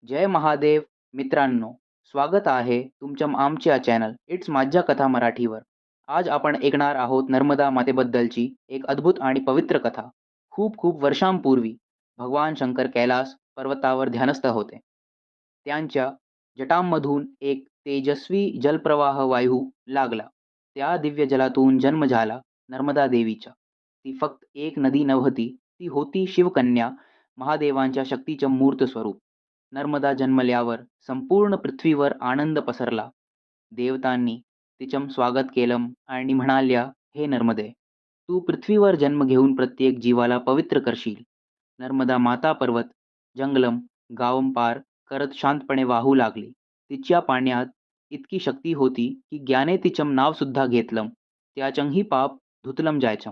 जय महादेव मित्रांनो, स्वागत आहे तुमच्या आमच्या चॅनल इट्स माझ्या कथा मराठीवर. आज आपण ऐकणार आहोत नर्मदा मातेबद्दलची एक अद्भुत आणि पवित्र कथा. खूप खूप वर्षांपूर्वी भगवान शंकर कैलास पर्वतावर ध्यानस्थ होते. त्यांच्या जटांमधून एक तेजस्वी जलप्रवाह वाहू लागला. त्या दिव्य जलातून जन्म झाला नर्मदा देवीचा. ती फक्त एक नदी नव्हती, ती होती शिवकन्या, महादेवांच्या शक्तीचं मूर्त स्वरूप. नर्मदा जन्मल्यावर संपूर्ण पृथ्वीवर आनंद पसरला. देवतांनी तिचं स्वागत केलं आणि म्हणाल्या, हे नर्मदे, तू पृथ्वीवर जन्म घेऊन प्रत्येक जीवाला पवित्र करशील. नर्मदा माता पर्वत, जंगलम, गावम पार करत शांतपणे वाहू लागली. तिच्या पाण्यात इतकी शक्ती होती की ज्ञाने तिचं नाव सुद्धा घेतलं त्याचंही पाप धुतलं जायचं.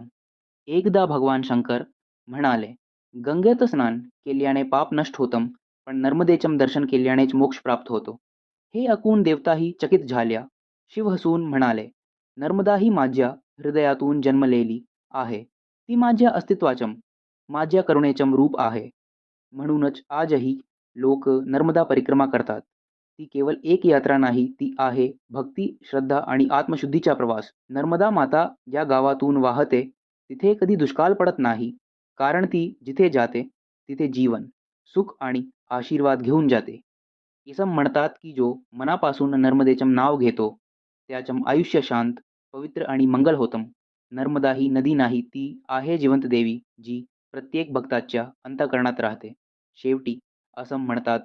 एकदा भगवान शंकर म्हणाले, गंगेत स्नान केल्याने पाप नष्ट होतं, पण नर्मदेचं दर्शन केल्यानेच मोक्ष प्राप्त होतो. हे ऐकून देवताही चकित झाल्या. शिव हसून म्हणाले, नर्मदा ही माझ्या हृदयातून जन्मलेली आहे. ती माझ्या अस्तित्वाचं, माझ्या करुणेचं रूप आहे. म्हणूनच आजही लोक नर्मदा परिक्रमा करतात. ती केवळ एक यात्रा नाही, ती आहे भक्ती, श्रद्धा आणि आत्मशुद्धीचा प्रवास. नर्मदा माता ज्या गावातून वाहते, तिथे कधी दुष्काळ पडत नाही, कारण ती जिथे जाते तिथे जीवन, सुख आणि आशीर्वाद घेऊन जाते. इसम म्हणतात की जो मनापासून नर्मदेचं नाव घेतो, त्याचं आयुष्य शांत, पवित्र आणि मंगल होतं. नर्मदा ही नदी नाही, ती आहे जिवंत देवी, जी प्रत्येक भक्ताच्या अंतःकरणात राहते. शेवटी असं म्हणतात,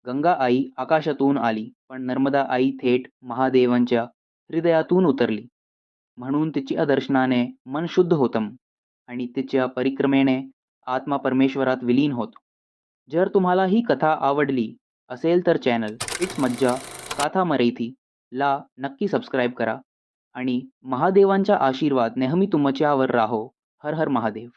गंगा आई आकाशातून आली, पण नर्मदा आई थेट महादेवांच्या हृदयातून उतरली. म्हणून तिच्या दर्शनाने मन शुद्ध होतं आणि तिच्या परिक्रमेने आत्मा परमेश्वरात विलीन होतो. जर तुम्हाला ही कथा आवडली असेल तर चॅनल इट्स मज्जा काथा मराठी ला नक्की सबस्क्राईब करा आणि महादेवांचा आशीर्वाद नेहमी तुमच्यावर राहो. हर हर महादेव.